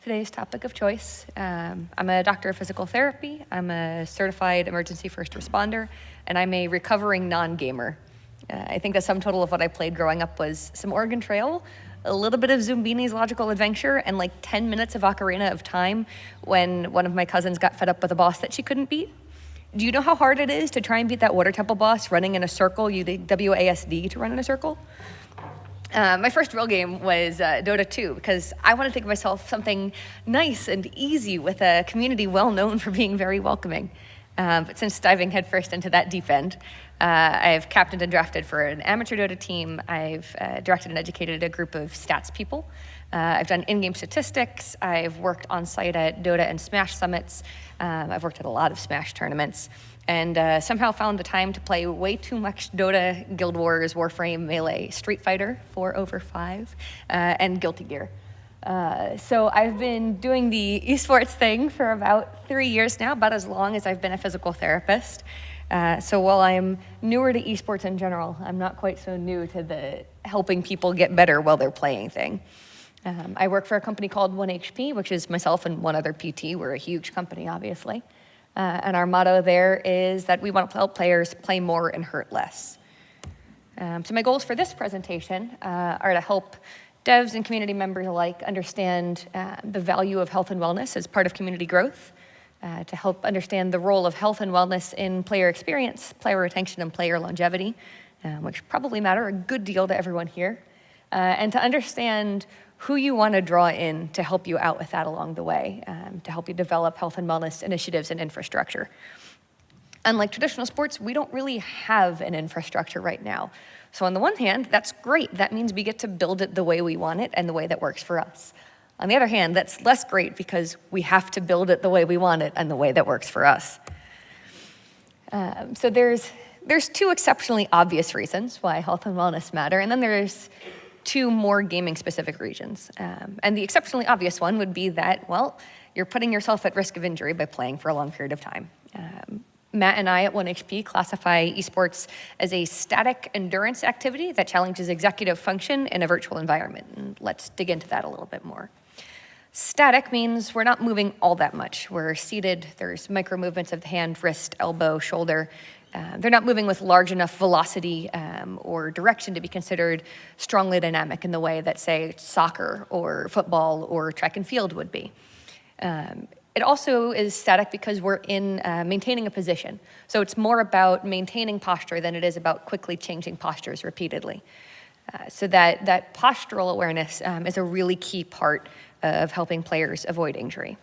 Today's topic of choice. I'm a doctor of physical therapy, I'm a certified emergency first responder, and I'm a recovering non-gamer. I think the sum total of what I played growing up was some Oregon Trail, a little bit of Zumbini's Logical Adventure, and like 10 minutes of Ocarina of Time when one of my cousins got fed up with a boss that she couldn't beat. Do you know how hard it is to try and beat that water temple boss running in a circle? You need WASD to run in a circle? My first real game was Dota 2 because I wanted to give myself something nice and easy with a community well known for being very welcoming. But since diving headfirst into that deep end, I've captained and drafted for an amateur Dota team. I've directed and educated a group of stats people. I've done in-game statistics. I've worked on site at Dota and Smash summits. I've worked at a lot of Smash tournaments. And somehow found the time to play way too much Dota, Guild Wars, Warframe, Melee, Street Fighter 4 over 5, and Guilty Gear. So I've been doing the esports thing for about 3 years now, about as long as I've been a physical therapist. So while I'm newer to esports in general, I'm not quite so new to the helping people get better while they're playing thing. I work for a company called 1HP, which is myself and one other PT. We're a huge company, obviously. And our motto there is that we want to help players play more and hurt less. So my goals for this presentation are to help devs and community members alike understand the value of health and wellness as part of community growth, to help understand the role of health and wellness in player experience, player retention, and player longevity, which probably matter a good deal to everyone here, and to understand who you want to draw in to help you out with that along the way, to help you develop health and wellness initiatives and infrastructure. Unlike traditional sports, we don't really have an infrastructure right now. So on the one hand, that's great. That means we get to build it the way we want it and the way that works for us. On the other hand, that's less great because we have to build it the way we want it and the way that works for us. So there's two exceptionally obvious reasons why health and wellness matter, and then there's two more gaming-specific reasons. And the exceptionally obvious one would be that, well, you're putting yourself at risk of injury by playing for a long period of time. Matt and I at 1HP classify esports as a static endurance activity that challenges executive function in a virtual environment. And let's dig into that a little bit more. Static means we're not moving all that much. We're seated, there's micro movements of the hand, wrist, elbow, shoulder. They're not moving with large enough velocity or direction to be considered strongly dynamic in the way that, say, soccer or football or track and field would be. It also is static because we're in maintaining a position. So it's more about maintaining posture than it is about quickly changing postures repeatedly. So that postural awareness is a really key part of helping players avoid injury.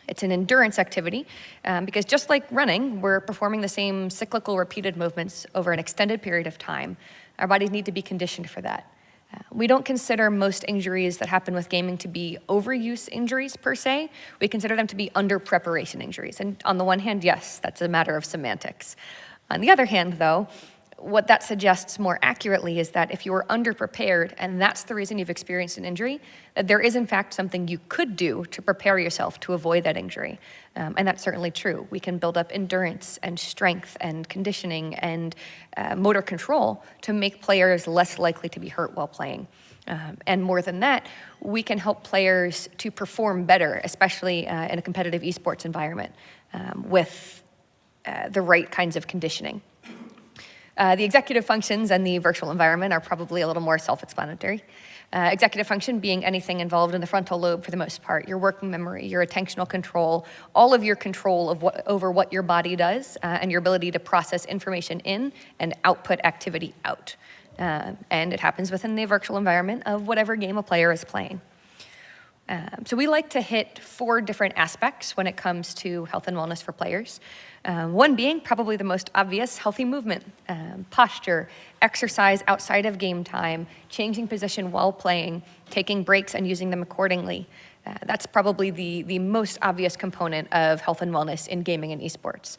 It's an endurance activity because just like running, we're performing the same cyclical repeated movements over an extended period of time. Our bodies need to be conditioned for that. We don't consider most injuries that happen with gaming to be overuse injuries per se. We consider them to be under preparation injuries. And on the one hand, yes, that's a matter of semantics. On the other hand, though, what that suggests more accurately is that if you are underprepared and that's the reason you've experienced an injury, that there is in fact something you could do to prepare yourself to avoid that injury. And that's certainly true. We can build up endurance and strength and conditioning and motor control to make players less likely to be hurt while playing. And more than that, we can help players to perform better, especially in a competitive esports environment with the right kinds of conditioning. The executive functions and the virtual environment are probably a little more self-explanatory. Executive function being anything involved in the frontal lobe for the most part, your working memory, your attentional control, all of your control of over what your body does and your ability to process information in and output activity out. And it happens within the virtual environment of whatever game a player is playing. So we like to hit 4 different aspects when it comes to health and wellness for players. One being probably the most obvious, healthy movement, posture, exercise outside of game time, changing position while playing, taking breaks and using them accordingly. That's probably the most obvious component of health and wellness in gaming and esports.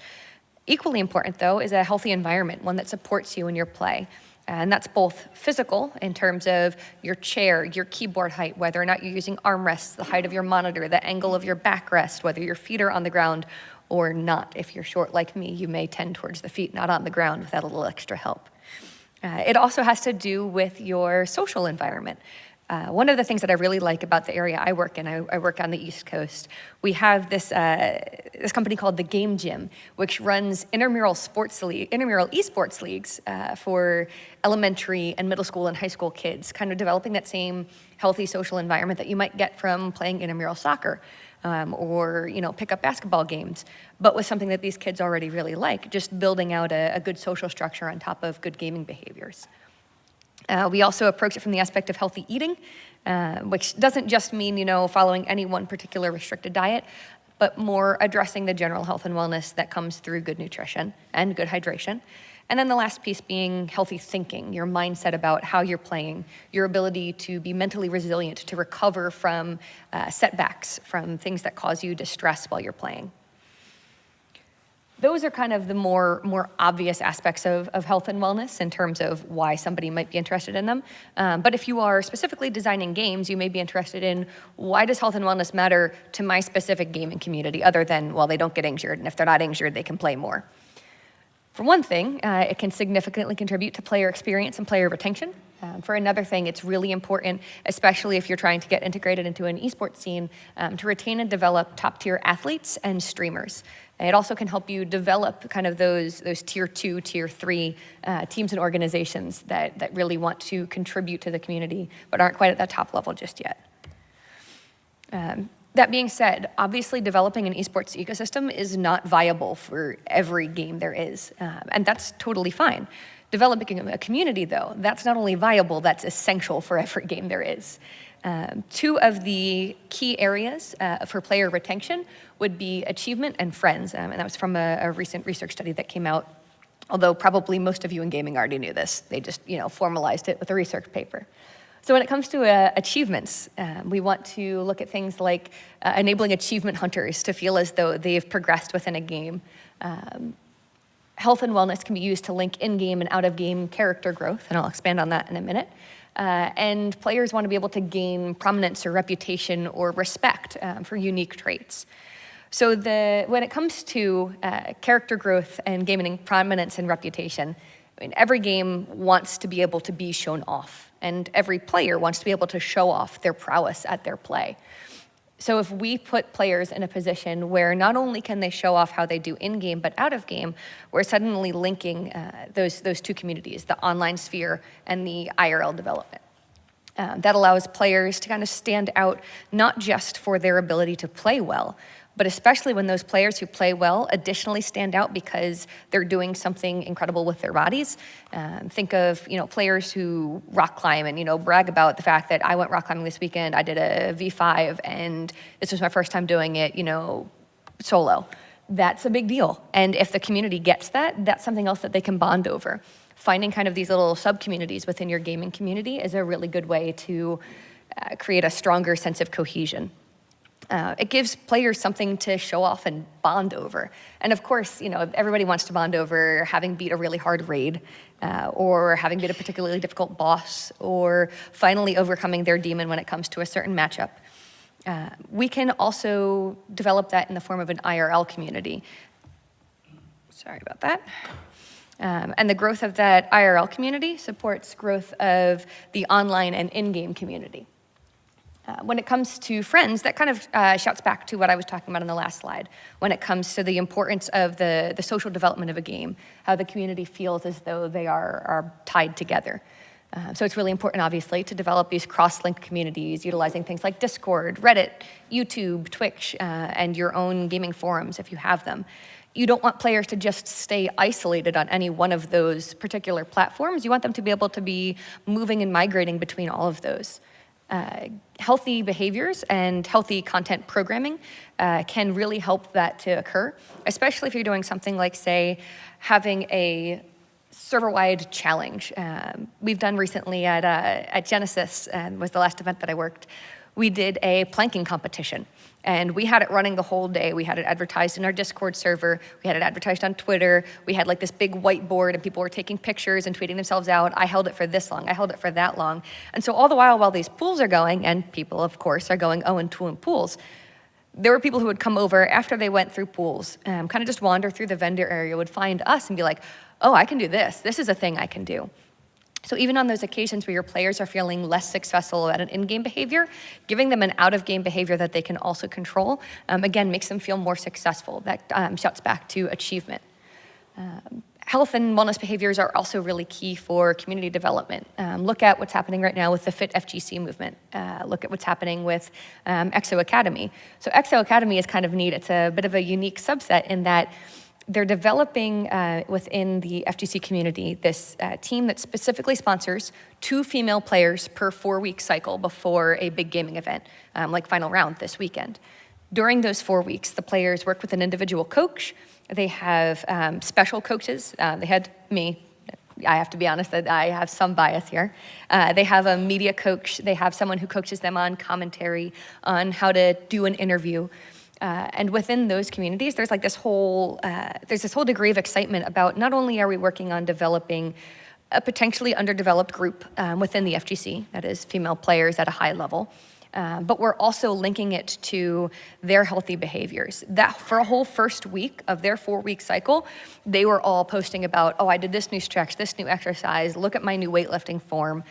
Equally important, though, is a healthy environment, one that supports you in your play. And that's both physical in terms of your chair, your keyboard height, whether or not you're using armrests, the height of your monitor, the angle of your backrest, whether your feet are on the ground or not. If you're short like me, you may tend towards the feet, not on the ground, with that little extra help. It also has to do with your social environment. One of the things that I really like about the area I work in, I work on the East Coast, we have this company called the Game Gym, which runs intramural esports leagues for elementary and middle school and high school kids, kind of developing that same healthy social environment that you might get from playing intramural soccer. Or pick-up basketball games, but with something that these kids already really like, just building out a good social structure on top of good gaming behaviors. We also approach it from the aspect of healthy eating, which doesn't just mean following any one particular restricted diet, but more addressing the general health and wellness that comes through good nutrition and good hydration. And then the last piece being healthy thinking, your mindset about how you're playing, your ability to be mentally resilient, to recover from setbacks, from things that cause you distress while you're playing. Those are kind of the more obvious aspects of health and wellness in terms of why somebody might be interested in them. But if you are specifically designing games, you may be interested in why does health and wellness matter to my specific gaming community other than, well, they don't get injured, and if they're not injured, they can play more. For one thing, it can significantly contribute to player experience and player retention. For another thing, it's really important, especially if you're trying to get integrated into an esports scene, to retain and develop top-tier athletes and streamers. It also can help you develop kind of those tier 2, tier 3 teams and organizations that really want to contribute to the community, but aren't quite at that top level just yet. That being said, obviously developing an esports ecosystem is not viable for every game there is, and that's totally fine. Developing a community, though, that's not only viable, that's essential for every game there is. Two of the key areas for player retention would be achievement and friends, and that was from a recent research study that came out, although probably most of you in gaming already knew this. They just formalized it with a research paper. So when it comes to achievements, we want to look at things like enabling achievement hunters to feel as though they've progressed within a game. Health and wellness can be used to link in-game and out-of-game character growth, and I'll expand on that in a minute. And players want to be able to gain prominence or reputation or respect for unique traits. So when it comes to character growth and gaining prominence and reputation, every game wants to be able to be shown off, and every player wants to be able to show off their prowess at their play. So if we put players in a position where not only can they show off how they do in-game, but out-of-game, we're suddenly linking those two communities, the online sphere and the IRL development. That allows players to kind of stand out, not just for their ability to play well, but especially when those players who play well additionally stand out because they're doing something incredible with their bodies. Think of players who rock climb and brag about the fact that I went rock climbing this weekend. I did a V5 and this was my first time doing it, solo. That's a big deal. And if the community gets that, that's something else that they can bond over. Finding kind of these little sub-communities within your gaming community is a really good way to create a stronger sense of cohesion. It gives players something to show off and bond over. And of course, everybody wants to bond over having beat a really hard raid, or having beat a particularly difficult boss, or finally overcoming their demon when it comes to a certain matchup. We can also develop that in the form of an IRL community. Sorry about that. And the growth of that IRL community supports growth of the online and in-game community. When it comes to friends, that kind of shouts back to what I was talking about on the last slide. When it comes to the importance of the social development of a game, how the community feels as though they are tied together. So it's really important, obviously, to develop these cross-linked communities, utilizing things like Discord, Reddit, YouTube, Twitch, and your own gaming forums if you have them. You don't want players to just stay isolated on any one of those particular platforms. You want them to be able to be moving and migrating between all of those. Healthy behaviors and healthy content programming can really help that to occur, especially if you're doing something like, say, having a server-wide challenge. We've done recently at Genesis, was the last event that I worked, we did a planking competition. And we had it running the whole day. We had it advertised in our Discord server. We had it advertised on Twitter. We had like this big whiteboard and people were taking pictures and tweeting themselves out. I held it for this long. I held it for that long. And so all the while these pools are going, and people, of course, are going 0-2 in pools, there were people who would come over after they went through pools, kind of just wander through the vendor area, would find us and be like, oh, I can do this. This is a thing I can do. So even on those occasions where your players are feeling less successful at an in-game behavior, giving them an out-of-game behavior that they can also control, again, makes them feel more successful. That shouts back to achievement. Health and wellness behaviors are also really key for community development. Look at what's happening right now with the Fit FGC movement. Look at what's happening with EXO Academy. So EXO Academy is kind of neat. It's a bit of a unique subset in that they're developing within the FGC community this team that specifically sponsors 2 female players per 4-week cycle before a big gaming event, like Final Round this weekend. During those 4 weeks, the players work with an individual coach. They have special coaches. They had me. I have to be honest that I have some bias here. They have a media coach. They have someone who coaches them on commentary, on how to do an interview. And within those communities, there's like this whole degree of excitement about not only are we working on developing a potentially underdeveloped group within the FGC, that is female players at a high level, but we're also linking it to their healthy behaviors. That for a whole first week of their 4-week cycle, they were all posting about, oh, I did this new stretch, this new exercise, look at my new weightlifting form.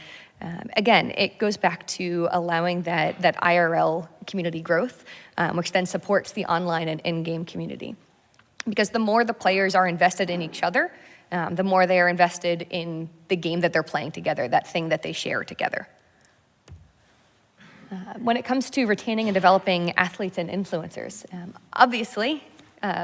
Again, it goes back to allowing that IRL community growth, which then supports the online and in-game community. Because the more the players are invested in each other, the more they are invested in the game that they're playing together, that thing that they share together. When it comes to retaining and developing athletes and influencers, obviously,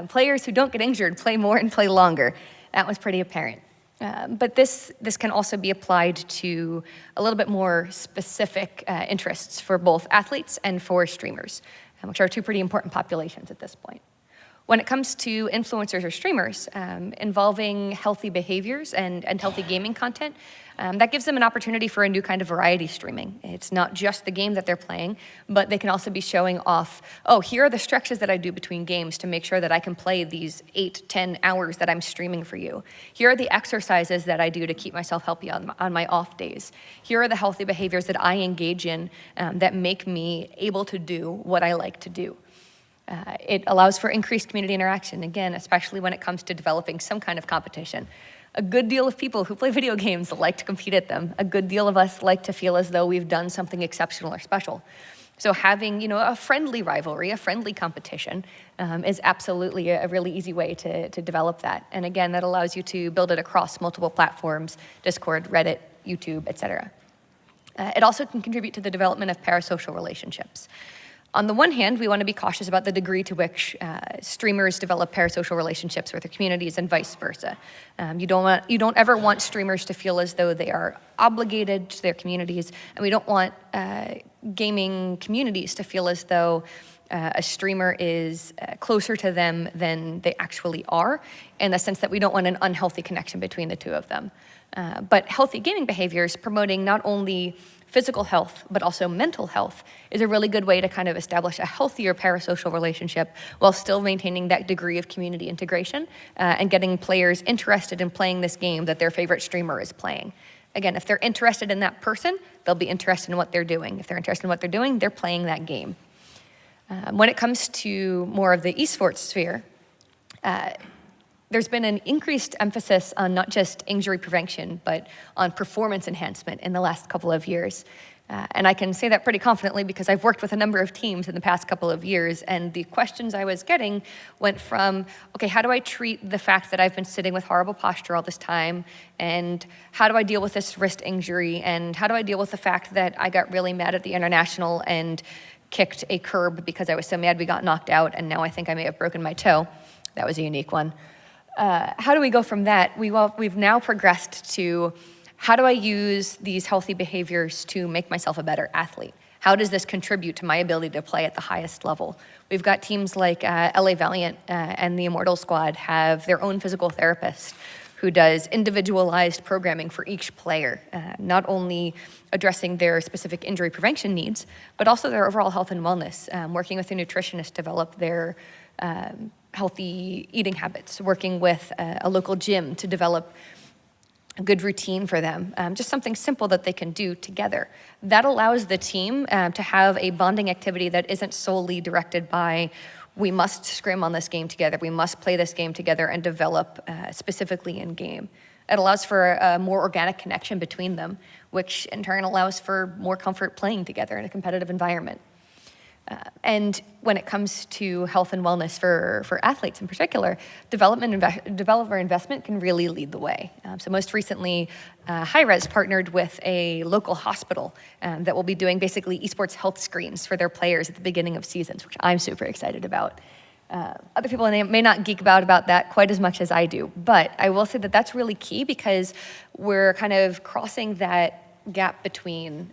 players who don't get injured play more and play longer. That was pretty apparent. But this can also be applied to a little bit more specific interests for both athletes and for streamers, which are 2 pretty important populations at this point. When it comes to influencers or streamers, involving healthy behaviors and healthy gaming content, that gives them an opportunity for a new kind of variety streaming. It's not just the game that they're playing, but they can also be showing off, oh, here are the stretches that I do between games to make sure that I can play these 8-10 hours that I'm streaming for you. Here are the exercises that I do to keep myself healthy on my off days. Here are the healthy behaviors that I engage in that make me able to do what I like to do. It allows for increased community interaction, again, especially when it comes to developing some kind of competition. A good deal of people who play video games like to compete at them. A good deal of us like to feel as though we've done something exceptional or special. So having, a friendly rivalry, a friendly competition is absolutely a really easy way to develop that. And again, that allows you to build it across multiple platforms, Discord, Reddit, YouTube, etc. It also can contribute to the development of parasocial relationships. On the one hand, we want to be cautious about the degree to which streamers develop parasocial relationships with their communities and vice versa. You don't ever want streamers to feel as though they are obligated to their communities, and we don't want gaming communities to feel as though a streamer is closer to them than they actually are, in the sense that we don't want an unhealthy connection between the 2 of them. But healthy gaming behaviors promoting not only physical health, but also mental health is a really good way to kind of establish a healthier parasocial relationship while still maintaining that degree of community integration and getting players interested in playing this game that their favorite streamer is playing. Again, if they're interested in that person, they'll be interested in what they're doing. If they're interested in what they're doing, they're playing that game. When it comes to more of the esports sphere, there's been an increased emphasis on not just injury prevention, but on performance enhancement in the last couple of years. And I can say that pretty confidently because I've worked with a number of teams in the past couple of years, and the questions I was getting went from, okay, how do I treat the fact that I've been sitting with horrible posture all this time, and how do I deal with this wrist injury, and how do I deal with the fact that I got really mad at the international and kicked a curb because I was so mad we got knocked out, and now I think I may have broken my toe. That was a unique one. How do we go from that? We've now progressed to, how do I use these healthy behaviors to make myself a better athlete? How does this contribute to my ability to play at the highest level? We've got teams like LA Valiant and the Immortal Squad have their own physical therapist who does individualized programming for each player, not only addressing their specific injury prevention needs, but also their overall health and wellness, working with a nutritionist to develop their healthy eating habits, working with a local gym to develop a good routine for them, just something simple that they can do together. That allows the team to have a bonding activity that isn't solely directed by, we must scrim on this game together, we must play this game together and develop specifically in game. It allows for a more organic connection between them, which in turn allows for more comfort playing together in a competitive environment. And when it comes to health and wellness for athletes in particular, developer investment can really lead the way. So most recently, Hi-Res partnered with a local hospital that will be doing basically esports health screens for their players at the beginning of seasons, which I'm super excited about. Other people may not geek about that quite as much as I do, but I will say that that's really key because we're kind of crossing that gap between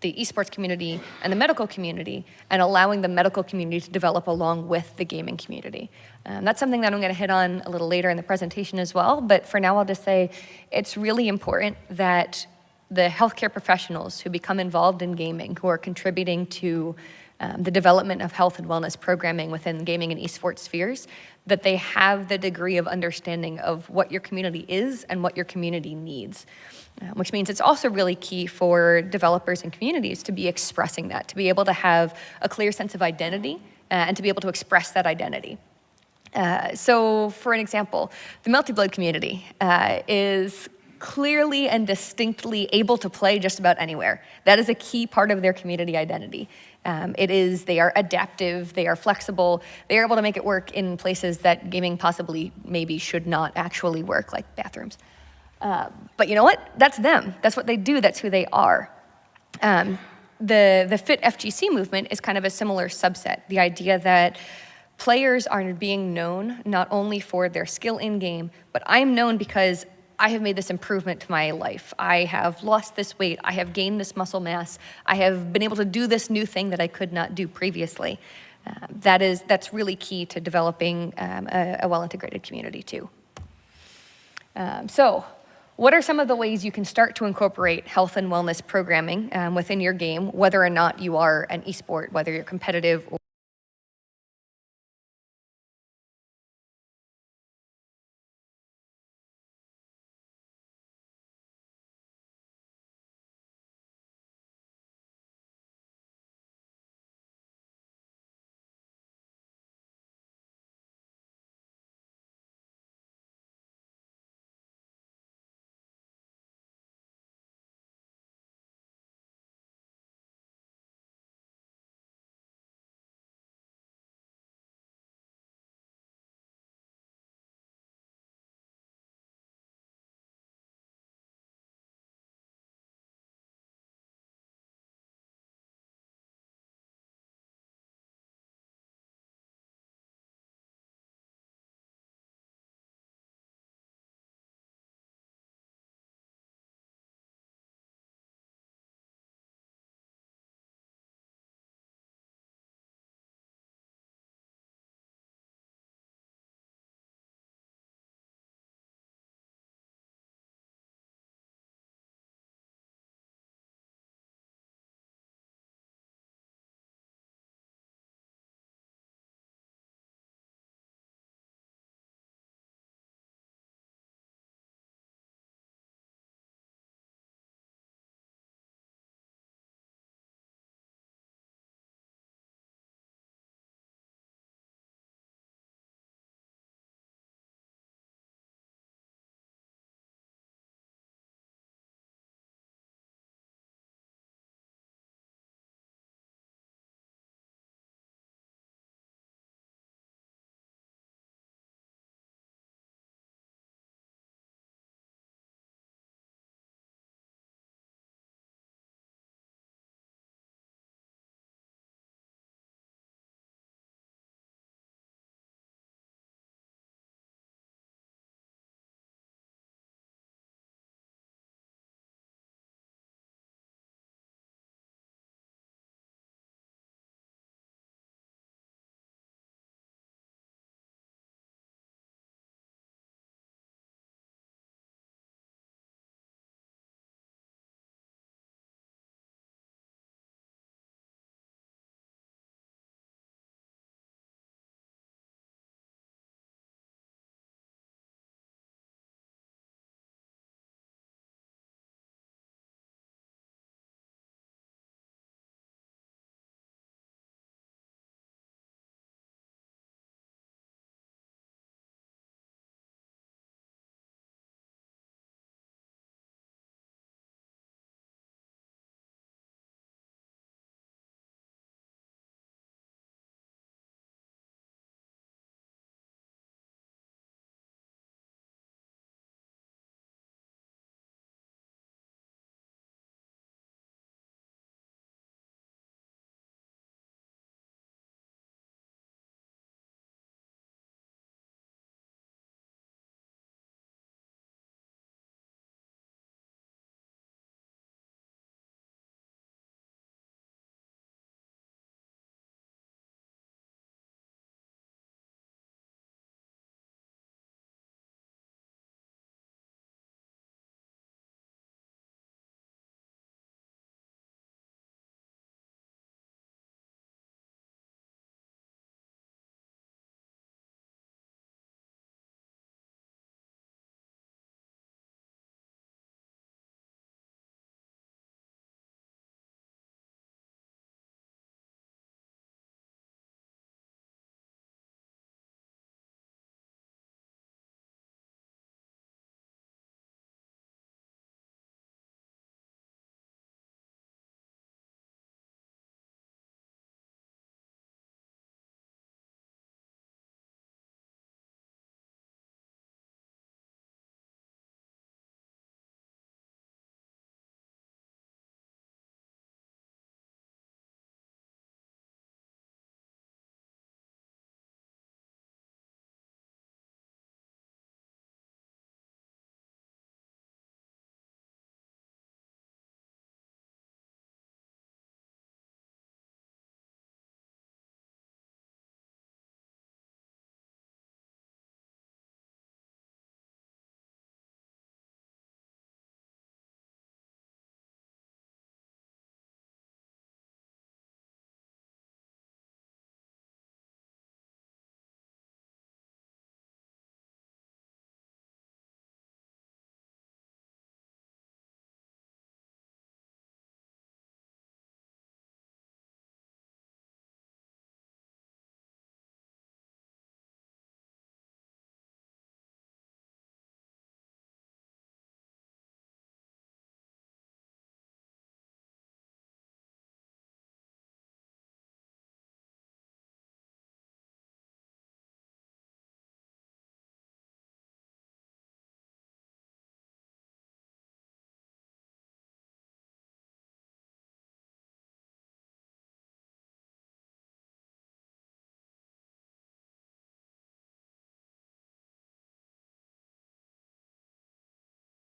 the esports community and the medical community, and allowing the medical community to develop along with the gaming community. That's something that I'm going to hit on a little later in the presentation as well, but for now I'll just say it's really important that the healthcare professionals who become involved in gaming, who are contributing to the development of health and wellness programming within gaming and esports spheres, that they have the degree of understanding of what your community is and what your community needs. Which means it's also really key for developers and communities to be expressing that, to be able to have a clear sense of identity and to be able to express that identity. So for an example, the Multi-Blade community is clearly and distinctly able to play just about anywhere. That is a key part of their community identity. They are adaptive, they are flexible, they are able to make it work in places that gaming possibly maybe should not actually work, like bathrooms. But you know what? That's them. That's what they do. That's who they are. The Fit FGC movement is kind of a similar subset. The idea that players are being known not only for their skill in-game, but I'm known because I have made this improvement to my life. I have lost this weight. I have gained this muscle mass. I have been able to do this new thing that I could not do previously. That's really key to developing a well-integrated community too. So what are some of the ways you can start to incorporate health and wellness programming within your game, whether or not you are an esport, whether you're competitive or